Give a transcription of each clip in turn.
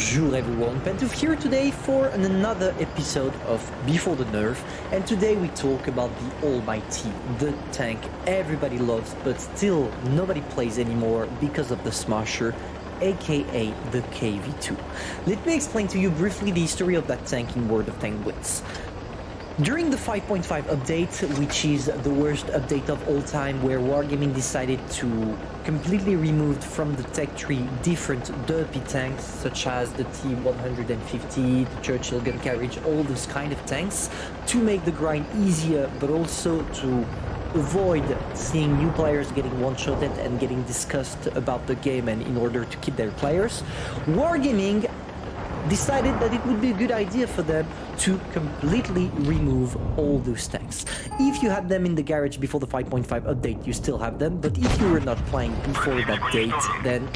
Bonjour everyone, Pantoufleee here today for another episode of Before the Nerf, and today we talk about the almighty, the tank everybody loves but still nobody plays anymore because of the Smasher, aka the KV-2. Let me explain to you briefly the history of that tank in World of Tanks Blitz. During the 5.5 update, which is the worst update of all time, where Wargaming decided to completely remove from the tech tree different derpy tanks, such as the T-150, the Churchill gun carriage, all those kind of tanks, to make the grind easier, but also to avoid seeing new players getting one-shotted and getting discussed about the game, and in order to keep their players, Wargaming decided that it would be a good idea for them to completely remove all those tanks. If you had them in the garage before the 5.5 update, you still have them, but if you were not playing before that date, then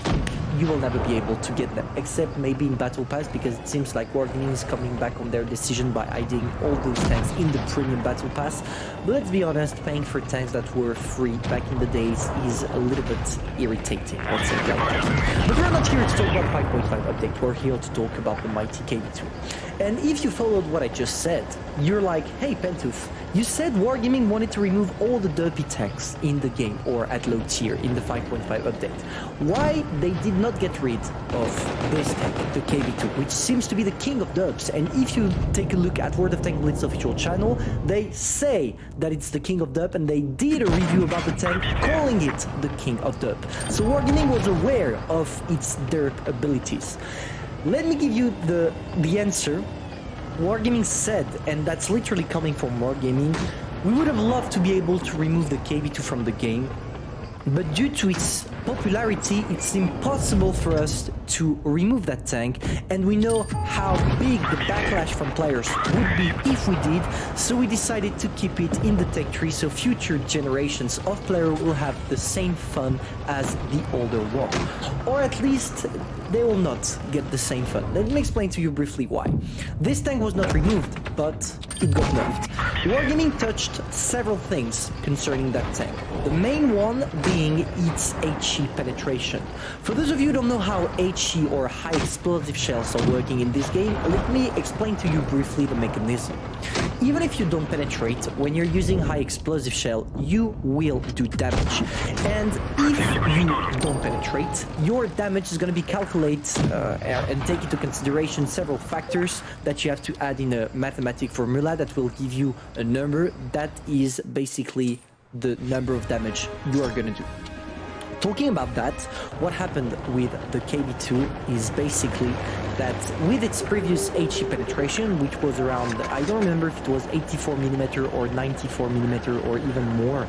you will never be able to get them, except maybe in Battle Pass, because it seems like Wargaming is coming back on their decision by hiding all those tanks in the premium Battle Pass. But let's be honest, paying for tanks that were free back in the days is a little bit irritating, let's say that. But we're not here to talk about 5.5 update, we're here to talk about the mighty KV-2. And if you followed what I just said, you're like, hey Pantouf, you said Wargaming wanted to remove all the derpy tanks in the game, or at low tier in the 5.5 update. Why they did not get rid of this tank, the KV-2, which seems to be the king of derps. And if you take a look at World of Tanks Blitz official channel, they say that it's the king of derp, and they did a review about the tank calling it the king of derp. So Wargaming was aware of its derp abilities. Let me give you the answer. Wargaming said, and that's literally coming from Wargaming, we would have loved to be able to remove the KV-2 from the game, but due to its popularity, it's impossible for us to remove that tank, and we know how big the backlash from players would be if we did, so we decided to keep it in the tech tree so future generations of players will have the same fun as the older one. Or at least they will not get the same fun. Let me explain to you briefly why. This tank was not removed, but it got nerfed. Wargaming touched several things concerning that tank. The main one being its HE penetration. For those of you who don't know how HE or high explosive shells are working in this game, let me explain to you briefly the mechanism. Even if you don't penetrate, when you're using high explosive shell, you will do damage. And if you don't penetrate, your damage is going to be calculated and take into consideration several factors that you have to add in a mathematical formula that will give you a number that is basically the number of damage you are going to do. Talking about that, what happened with the KV-2 is basically that with its previous HE penetration, which was around, I don't remember if it was 84mm or 94mm or even more,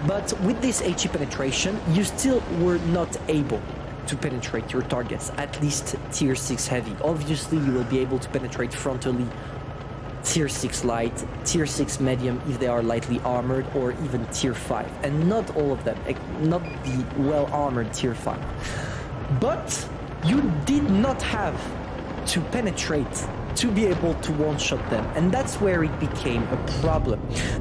but with this HE penetration, you still were not able to penetrate your targets, at least tier 6 heavy. Obviously, you will be able to penetrate frontally tier 6 light, tier 6 medium if they are lightly armored, or even tier 5, and not all of them, not the well-armored tier 5. But you did not have to penetrate to be able to one-shot them, and that's where it became a problem.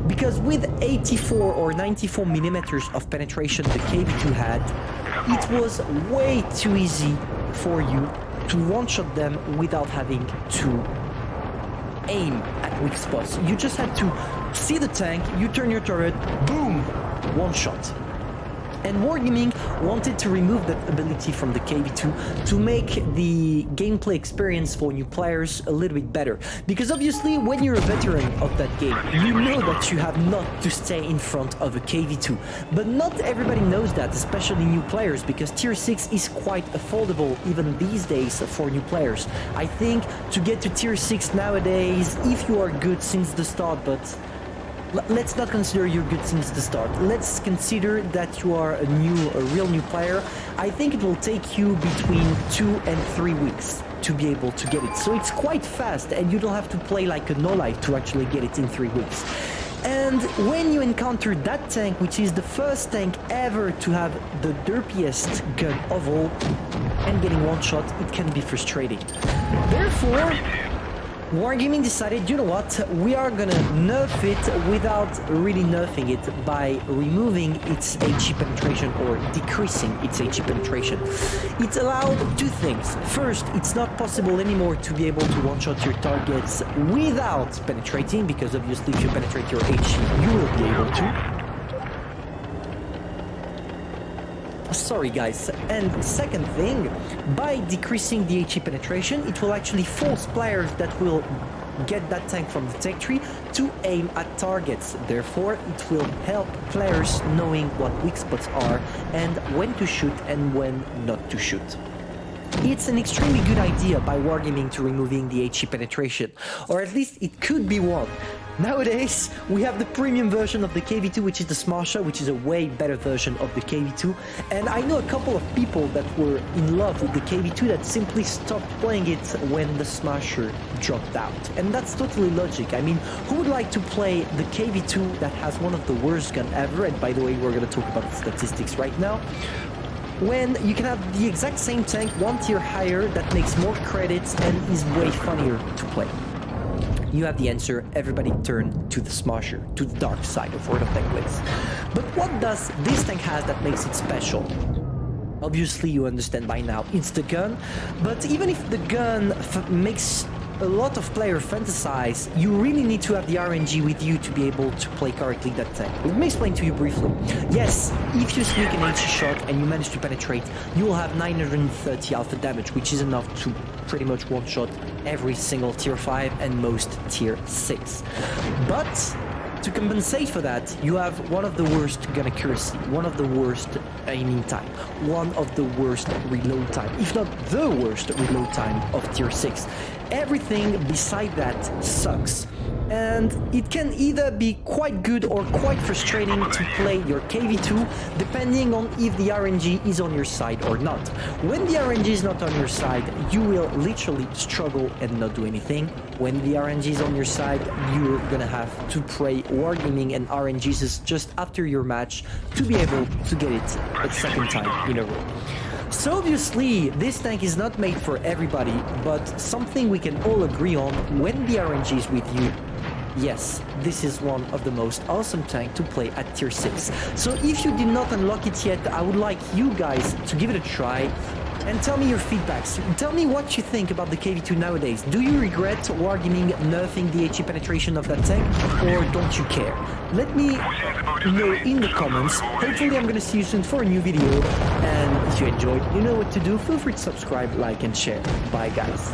Because with 84 or 94mm of penetration the KV-2 had, it was way too easy for you to one-shot them without having to aim at weak spots. You just had to see the tank, you turn your turret, boom, one shot. And Wargaming wanted to remove that ability from the KV-2 to make the gameplay experience for new players a little bit better. Because obviously, when you're a veteran of that game, you know that you have not to stay in front of a KV-2. But not everybody knows that, especially new players, because tier 6 is quite affordable even these days for new players. I think to get to tier 6 nowadays, if you are good since the start, but let's not consider you're good since the start. Let's consider that you are a real new player. I think it will take you between 2 and 3 weeks to be able to get it. So it's quite fast, and you don't have to play like a no-life to actually get it in 3 weeks. And when you encounter that tank, which is the first tank ever to have the derpiest gun of all, and getting one shot, it can be frustrating. Therefore, Wargaming decided, you know what, we are gonna nerf it without really nerfing it by removing its HE penetration or decreasing its HE penetration. It allowed two things. First, it's not possible anymore to be able to one-shot your targets without penetrating, because obviously if you penetrate your HE, you will be able to. Sorry guys. And second thing, by decreasing the HE penetration, it will actually force players that will get that tank from the tech tree to aim at targets. Therefore, it will help players knowing what weak spots are and when to shoot and when not to shoot. It's an extremely good idea by Wargaming to removing the HE penetration, or at least it could be one. Nowadays, we have the premium version of the KV-2, which is the Smasher, which is a way better version of the KV-2. And I know a couple of people that were in love with the KV-2 that simply stopped playing it when the Smasher dropped out. And that's totally logic. I mean, who would like to play the KV-2 that has one of the worst guns ever? And by the way, we're going to talk about the statistics right now. When you can have the exact same tank one tier higher that makes more credits and is way funnier to play. You have the answer. Everybody turn to the Smasher, to the dark side of World of Tanks. But what does this tank has that makes it special? Obviously, you understand by now, it's the gun. But even if the gun makes a lot of players fantasize, you really need to have the RNG with you to be able to play correctly that tank. Let me explain to you briefly. Yes, if you sneak an HE shot and you manage to penetrate, you will have 930 alpha damage, which is enough to pretty much one-shot every single tier 5 and most tier 6. But to compensate for that, you have one of the worst gun accuracy, one of the worst aiming time, one of the worst reload time, if not the worst reload time of tier 6. Everything beside that sucks. And it can either be quite good or quite frustrating to play your KV-2 depending on if the RNG is on your side or not. When the RNG is not on your side, you will literally struggle and not do anything. When the RNG is on your side, you're gonna have to pray Wargaming and RNGs just after your match to be able to get it a second time in a row. So obviously, this tank is not made for everybody, but something we can all agree on: when the RNG is with you, yes, this is one of the most awesome tanks to play at tier 6. So if you did not unlock it yet, I would like you guys to give it a try and tell me your feedbacks. Tell me what you think about the KV-2 nowadays. Do you regret Wargaming nerfing the HE penetration of that tank, or don't you care? Let me know in the comments. Hopefully I'm gonna see you soon for a new video, and if you enjoyed, you know what to do. Feel free to subscribe, like and share. Bye guys.